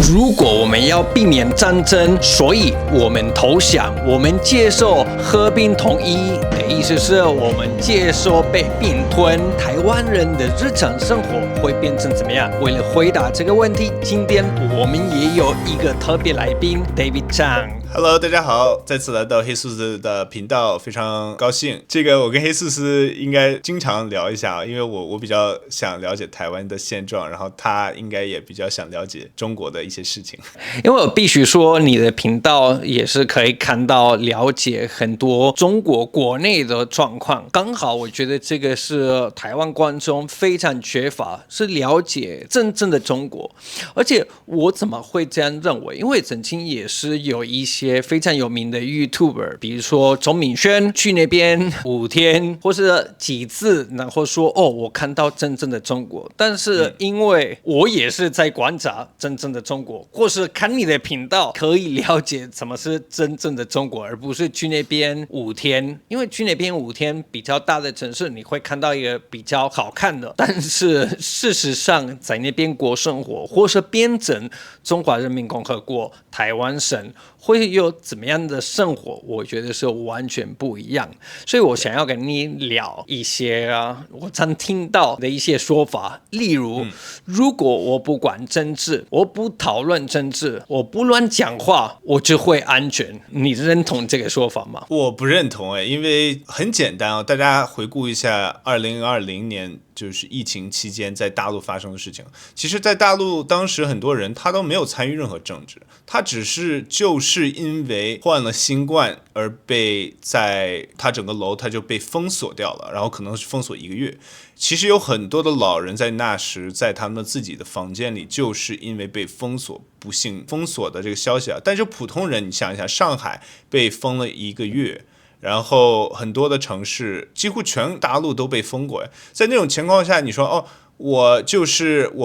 如果我們要避免戰爭，所以我們投降，我們接受和平統一的意思是我們接受被併吞。台灣人的日常生活會變成怎麼樣？為了回答這個問題，今天我們也有一個特別來賓 David Chang。Hello， 大家好，再次來到黑素斯的頻道，非常高興。這個我跟黑素斯應該經常聊一下，因為我比較想了解台灣的現狀，然後他應該也比較想了解中國的一些事情。因為我必須說，你的頻道也是可以看到、了解很多中國國內的狀況。剛好我覺得這個是台灣觀眾非常缺乏，是了解真正的中國。而且我怎麼會這樣認為？因為曾經也是有一些非常有名的 YouTuber， 比如說鍾明軒去那邊5天或是幾次，然後說哦，我看到真正的中國。但是因為我也是在觀察真正的中國，或是看你的頻道可以了解什麼是真正的中國，而不是去那邊5天。因為去那邊5天比較大的城市，你會看到一個比較好看的，但是事實上在那邊過生活，或是變成中華人民共和國台灣省，會有怎麼樣的生活，我覺得是完全不一樣。所以我想要跟你聊一些我常聽到的一些說法，例如如果我不管政治，我不討論政治，我不亂講話，我就會安全。你認同這個說法嗎？我不認同因為很簡單大家回顧一下2020年就是疫情期間在大陸發生的事情。其實在大陸當時很多人他都沒有參與任何政治，他只是就是因為患了新冠而被在他整個樓他就被封鎖掉了，然後可能是封鎖1個月。其實有很多的老人在那時在他們自己的房間裡，就是因為被封鎖，不幸封鎖的這个消息但是普通人你想一想，上海被封了1個月，然後很多的城市幾乎全大陸都被封過。在那種情況下，你說我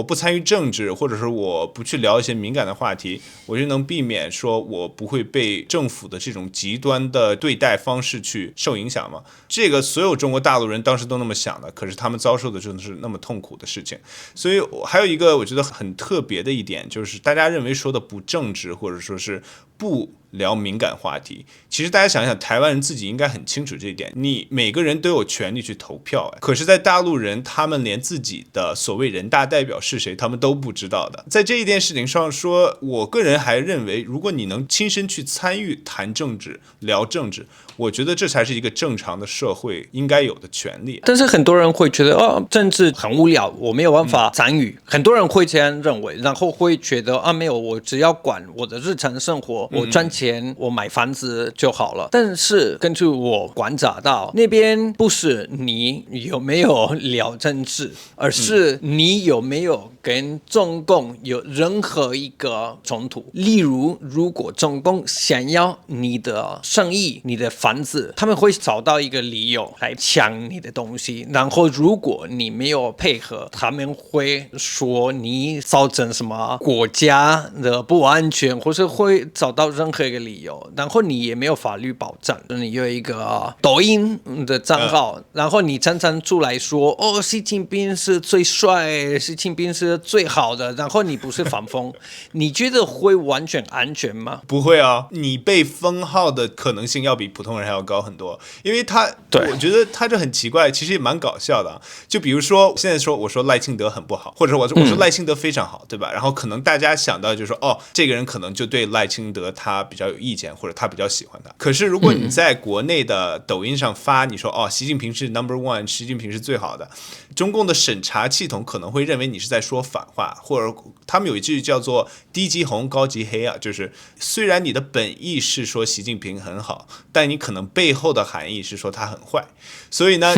不參與政治，或者是我不去聊一些敏感的話題，我就能避免說我不會被政府的這種極端的對待方式去受影響嗎？這個所有中國大陸人當時都那麼想的，可是他們遭受的真的是那麼痛苦的事情。所以還有一個我覺得很特別的一點，就是大家認為說的不政治，或者說是不聊敏感話題，其實大家想想，台灣人自己應該很清楚這一點，你每個人都有權利去投票可是在大陸人他們連自己的所謂人大代表是誰他們都不知道的。在這一件事情上說，我個人還認為，如果你能親身去參與談政治聊政治，我覺得這才是一個正常的社會應該有的權利。但是很多人會覺得政治很無聊，我沒有辦法參與很多人會這樣認為，然後會覺得沒有，我只要管我的日常生活，我賺錢，我買房子就好了。但是根據我觀察到，那邊不是你有沒有聊政治，而是你有沒有跟中共有任何一個衝突。例如，如果中共想要你的生意、你的房子，他們會找到一個理由來搶你的東西。然後，如果你沒有配合，他們會說你造成什麼國家的不安全，或是會找到任何一個理由。然後你也沒有法律保障。你有一個抖音的賬號，然後你常常出來說習近平是最帥，習近平是最好的，然後你不是反諷，你覺得會完全安全嗎？不會你被封號的可能性要比普通人還要高很多，因為我覺得他這很奇怪，其實也蠻搞笑的。就比如說現在我說賴清德很不好，或者我說賴清德非常好，對吧？然後可能大家想到就是說這個人可能就對賴清德他比較有意見，或者他比較喜歡他。可是如果你在國內的抖音上發你說習近平是 No.1， 習近平是最好的，中共的審查系統可能會認為你是在說反話，或者他們有一句叫做低級紅高級黑就是雖然你的本意是說習近平很好，但你可能背後的含義是說他很壞。所以呢，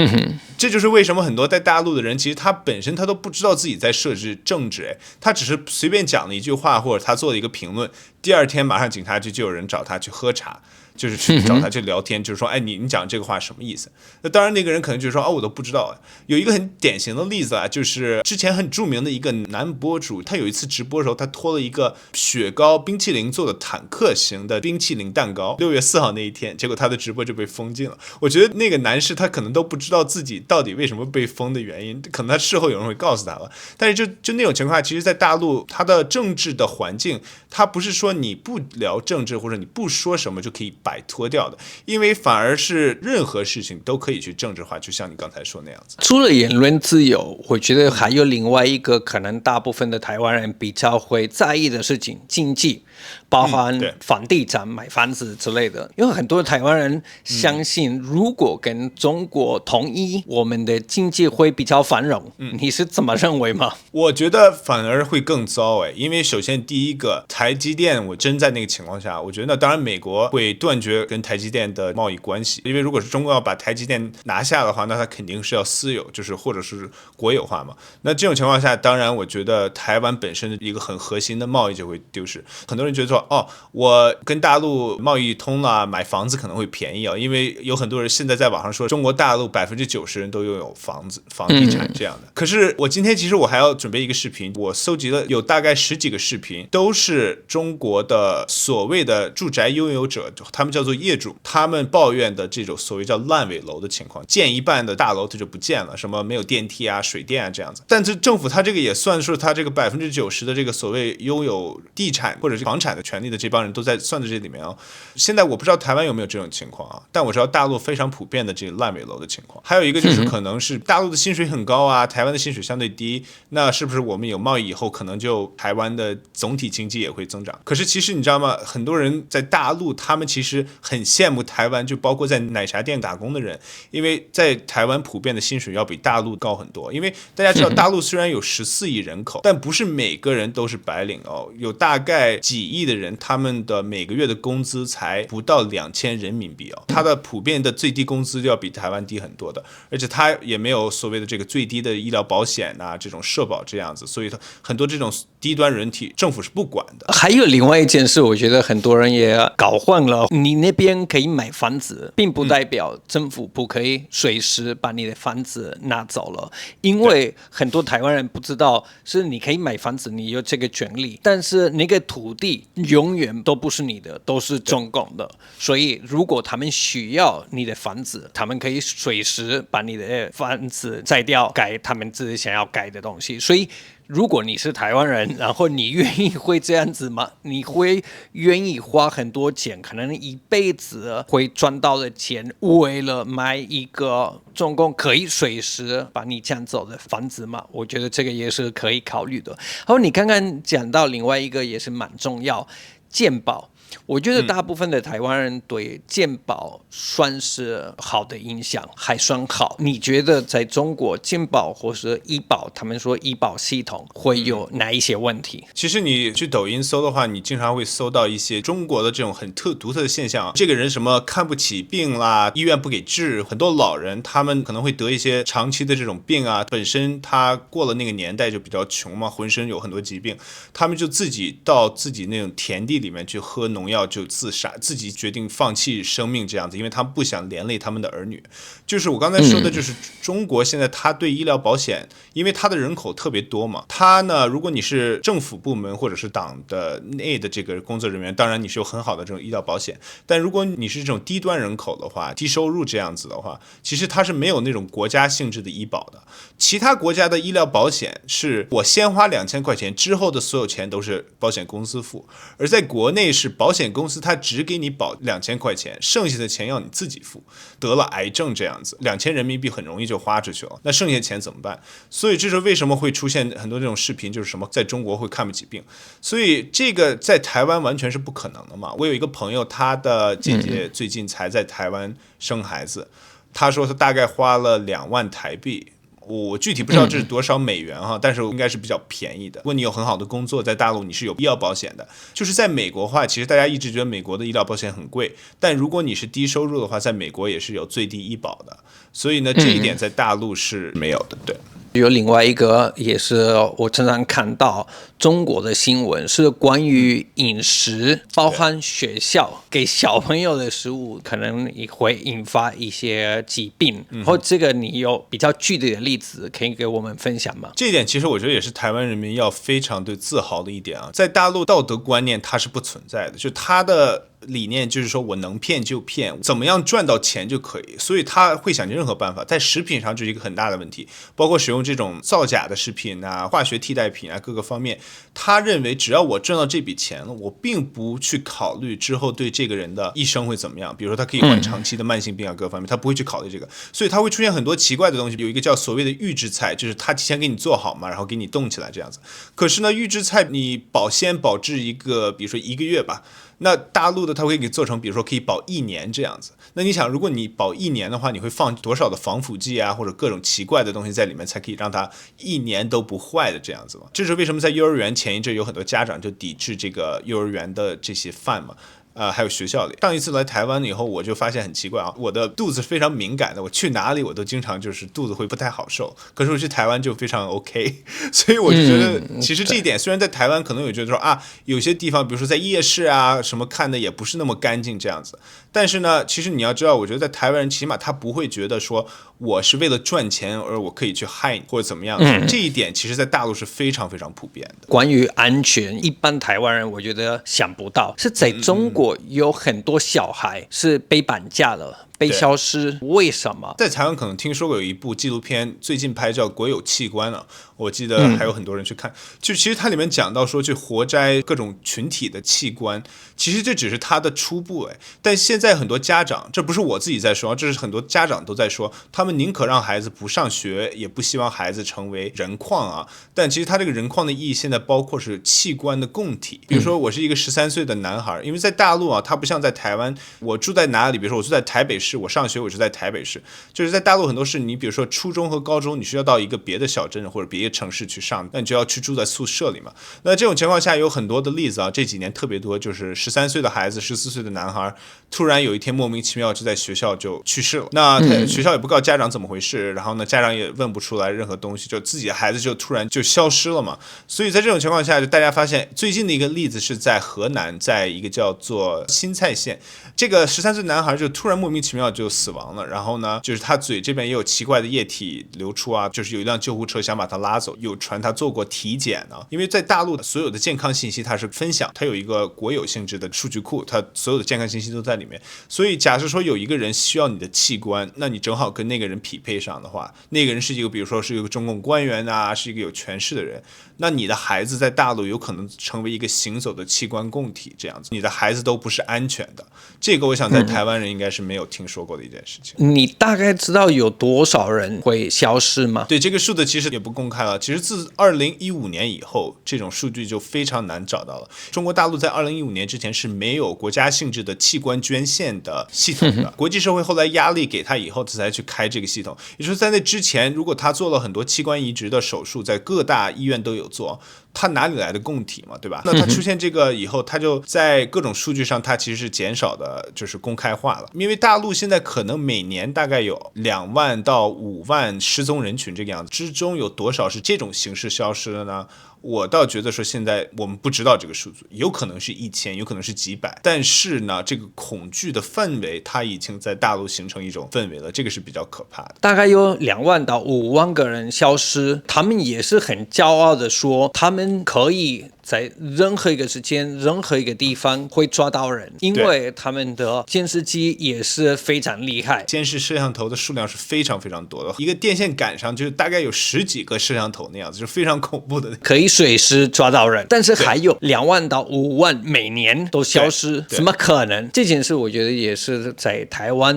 這就是為什麼很多在大陸的人其實他本身他都不知道自己在設置政治他只是隨便講了一句話，或者他做了一個評論，第2天馬上警察局就有人找他去喝茶。就是去找他去聊天，就是說，哎，你講這個話什麼意思？那當然，那個人可能就說，哦，我都不知道。有一個很典型的例子啊，就是之前很著名的一個男博主，他有一次直播的時候，他拖了一個雪糕冰淇淋做的坦克型的冰淇淋蛋糕，6月4號那一天，結果他的直播就被封禁了。我覺得那個男士他可能都不知道自己到底為什麼被封的原因，可能他事後有人會告訴他了。但是就那種情況下，其實在大陸，他的政治的環境，他不是說你不聊政治或者你不說什麼就可以擺脫掉的，因為反而是任何事情都可以去政治化，就像你剛才說那樣子。除了言論自由，我覺得還有另外一個可能大部分的台灣人比較會在意的事情，經濟，包含房地產、買房子之類的。因為很多台灣人相信，如果跟中國統一，我們的經濟會比較繁榮。你是怎麼認為嗎？我覺得反而會更糟哎，因為首先第一個，台積電，我真在那個情況下，我覺得那當然美國會斷絕跟台積電的貿易關係，因為如果是中國要把台積電拿下的話，那它肯定是要私有，就是或者是國有化嘛。那這種情況下，當然我覺得台灣本身的一個很核心的貿易就會丟失。很多人覺得說，哦，我跟大陸貿易通了，買房子可能會便宜啊，因為有很多人現在在網上說，中國大陸90%人都擁有房子、房地產這樣的。可是我今天其實我還要準備一個視頻，我搜集了有大概10幾個視頻，都是中國的所謂的住宅擁有者，他們叫做業主，他們抱怨的這種所謂叫爛尾樓的情況，建一半的大樓它就不見了，什麼沒有電梯啊、水電啊這樣子。但是政府它這個也算是它這個90%的這個所謂擁有地產或者是房產的權利的這幫人都在算在這裡面啊。現在我不知道台灣有沒有這種情況啊，但我知道大陸非常普遍的這個爛尾樓的情況。還有一個就是可能是大陸的薪水很高啊，台灣的薪水相對低，那是不是我們有貿易以後，可能就台灣的總體經濟也會增長？可是其實你知道嗎？很多人在大陸，他們其實很羨慕台灣，就包括在奶茶店打工的人，因為在台灣普遍的薪水要比大陸高很多。因為大家知道，大陸雖然有14億人口，但不是每個人都是白領哦，有大概幾億的人，他們的每個月的工資才不到2000人民幣哦，他的普遍的最低工資就要比台灣低很多的，而且他也沒有所謂的這個最低的醫療保險啊，這種社保這樣子，所以他很多這種低端人體政府是不管的。還有另外一件事，我覺得很多人也搞混了，你那邊可以買房子，並不代表政府不可以隨時把你的房子拿走了，因為很多台灣人不知道，是你可以買房子，你有這個權利，但是那個土地永遠都不是你的，都是中共的，所以如果他們需要你的房子，他們可以隨時把你的房子摘掉，改他們自己想要改的東西。所以如果你是台灣人，然後你願意會這樣子嗎？你會願意花很多錢，可能一輩子會賺到的錢，為了買一個中共可以隨時把你搶走的房子嗎？我覺得這個也是可以考慮的。然後你剛剛講到另外一個也是蠻重要，健保。我覺得大部分的台灣人對健保算是好的印象，還算好。你覺得在中國健保或是醫保，他們說醫保系統會有哪一些問題？其實你去抖音搜的話，你經常會搜到一些中國的這種很獨特的現象。這個人什麼看不起病啦，醫院不給治，很多老人他們可能會得一些長期的這種病啊，本身他過了那個年代就比較窮嘛，渾身有很多疾病，他們就自己到自己那種田地裡面去喝農藥就自殺，自己決定放棄生命這樣子，因為他们不想連累他們的兒女。就是我剛才說的，就是中國現在他對醫療保險，因為他的人口特別多嘛，他呢，如果你是政府部門或者是黨的內的這個工作人員，當然你是有很好的這種醫療保險，但如果你是這種低端人口的話，低收入這樣子的話，其實他是沒有那種國家性質的醫保的。其他國家的醫療保險是我先花2000塊錢，之後的所有錢都是保險公司付，而在國內是保險公司他只給你保2000塊錢，剩下的錢要你自己付。得了癌症這樣子，2000人民幣很容易就花出去了，那剩下的錢怎麼辦？所以這是為什麼會出現很多這種視頻，就是什麼在中國會看不起病，所以這個在台灣完全是不可能的嘛。我有一個朋友，他的姐姐最近才在台灣生孩子，他說他大概花了2萬台幣。我具體不知道這是多少美元哈，但是應該是比較便宜的。如果你有很好的工作，在大陸你是有醫療保險的。就是在美國的話，其實大家一直覺得美國的醫療保險很貴，但如果你是低收入的話，在美國也是有最低醫保的。所以呢，這一點在大陸是沒有的。對。有另外一個也是我常常看到中國的新聞，是關於飲食，包含學校給小朋友的食物可能也會引發一些疾病。然後這個你有比較具體的例子可以給我們分享嗎？這一點其實我覺得也是台灣人民要非常對自豪的一點啊，在大陸道德觀念它是不存在的，就它的理念就是說我能騙就騙，怎麼樣賺到錢就可以，所以他會想盡任何辦法。在食品上就是一個很大的問題，包括使用這種造假的食品啊、化學替代品啊各個方面，他認為只要我賺到這筆錢了，我並不去考慮之後對這個人的一生會怎麼樣，比如說他可以患長期的慢性病啊各方面，他不會去考慮這個，所以他會出現很多奇怪的東西。有一個叫所謂的預制菜，就是他提前給你做好嘛，然後給你凍起來這樣子。可是呢，預制菜你保鮮保質一個，比如說1個月吧。那大陸的它会給你做成，比如說可以保1年這樣子。那你想，如果你保1年的話，你會放多少的防腐劑啊，或者各種奇怪的東西在裡面，才可以讓它1年都不壞的這樣子嘛？這是為什麼在幼兒園前一陣有很多家長就抵制這個幼兒園的這些飯嘛？還有學校裡，上一次來台灣以後，我就發现很奇怪啊，我的肚子非常敏感的，我去哪裡我都經常就是肚子會不太好受，可是我去台灣就非常 OK， 所以我就覺得其實這一點雖然在台灣可能有覺得說啊，有些地方比如說在夜市啊什麼看的也不是那麼乾淨這樣子，但是呢，其實你要知道，我覺得在台灣人起碼他不會覺得說我是為了賺錢而我可以去害你或者怎麼樣，這一點其實在大陸是非常非常普遍的。關於安全，一般台灣人我覺得想不到，是在中國有很多小孩是被綁架了，被消失，為什麼？在台灣可能聽說過有一部紀錄片，最近拍叫《國有器官》了，我記得還有很多人去看。就其實它裡面講到說，去活摘各種群體的器官，其實這只是它的初步哎。但現在很多家長，這不是我自己在說，這是很多家長都在說，他們寧可讓孩子不上學，也不希望孩子成為人礦啊。但其實他這個人礦的意義，現在包括是器官的供體。比如說，我是一個13歲的男孩，因為在大陸啊，他不像在台灣，我住在哪裡？比如說我住在台北市，我上學我是在台北市，就是在大陸很多事，你比如說初中和高中，你需要到一個別的小鎮或者別的城市去上，那你就要去住在宿舍裡嘛。那這種情況下有很多的例子啊，這幾年特別多，就是13歲的孩子、14歲的男孩，突然有一天莫名其妙就在學校就去世了。那學校也不告訴家長怎麼回事，然後呢，家長也問不出來任何東西，就自己的孩子就突然就消失了嘛。所以在這種情況下，就大家發現最近的一個例子是在河南，在一個叫做新蔡縣，這個13歲男孩就突然莫名其妙就死亡了，然後呢，就是他嘴這邊也有奇怪的液體流出啊，就是有一輛救護車想把他拉走，有傳他做過體檢啊，因為在大陸所有的健康信息它是分享，它有一個國有性質的數據庫，它所有的健康信息都在裡面，所以假設說有一個人需要你的器官，那你正好跟那個人匹配上的話，那個人是一個比如說是一個中共官員啊，是一個有權勢的人，那你的孩子在大陸有可能成為一個行走的器官供體，這樣子，你的孩子都不是安全的，這個我想在台灣人應該是沒有聽說過的一件事情。你大概知道有多少人會消失嗎？對，這個數字其實也不公開了。其實自2015年以後，這種數據就非常難找到了。中國大陸在2015年之前是沒有國家性質的器官捐獻的系統的。國際社會後來壓力給他以後，他才去開這個系統。也就是在那之前，如果他做了很多器官移植的手術，在各大醫院都有做，他哪裡來的供體嘛，對吧？那他出現這個以後，他就在各種數據上，他其實是減少的，就是公開化了。因為大陸現在可能每年大概有2萬到5萬失蹤人群這個樣子，之中有多少是這種形式消失的呢？我倒覺得說現在我們不知道這個數字，有可能是1000，有可能是幾百，但是呢，這個恐懼的氛圍它已經在大陸形成一種氛圍了，這個是比較可怕的。大概有2萬到5萬個人消失，他們也是很驕傲的說，他們可以在任何一個時間、任何一個地方會抓到人，因為他們的監視機也是非常厲害，監視攝像頭的數量是非常非常多的，一個電線桿上就是大概有10幾個攝像頭那樣子，就是非常恐怖的，可以隨時抓到人，但是還有2萬到5萬每年都消失，怎麼可能？這件事我覺得也是在台灣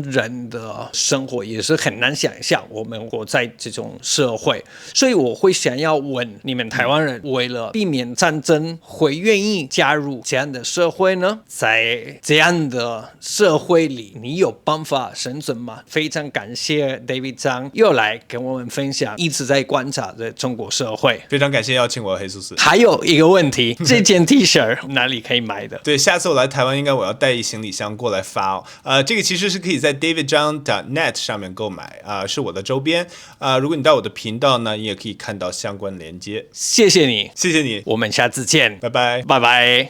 人的生活也是很難想象，我們活在這種社會，所以我會想要問你們台灣人，為了避免戰爭，會願意加入這樣的社會呢？在這樣的社會裡，你有辦法生存嗎？非常感謝 David 張又來跟我們分享一直在觀察的中國社會，非常感謝邀請。邀請我，黑蘇斯。還有一個問題，這件 T 恤哪裡可以買的？對，下次我來台灣，應該我要帶一行李箱過來發哦。這個其實是可以在 davidzhang.net 上面購買是我的周邊如果你到我的頻道呢，你也可以看到相關連接。謝謝你，謝謝你，我們下次見，拜拜，拜拜。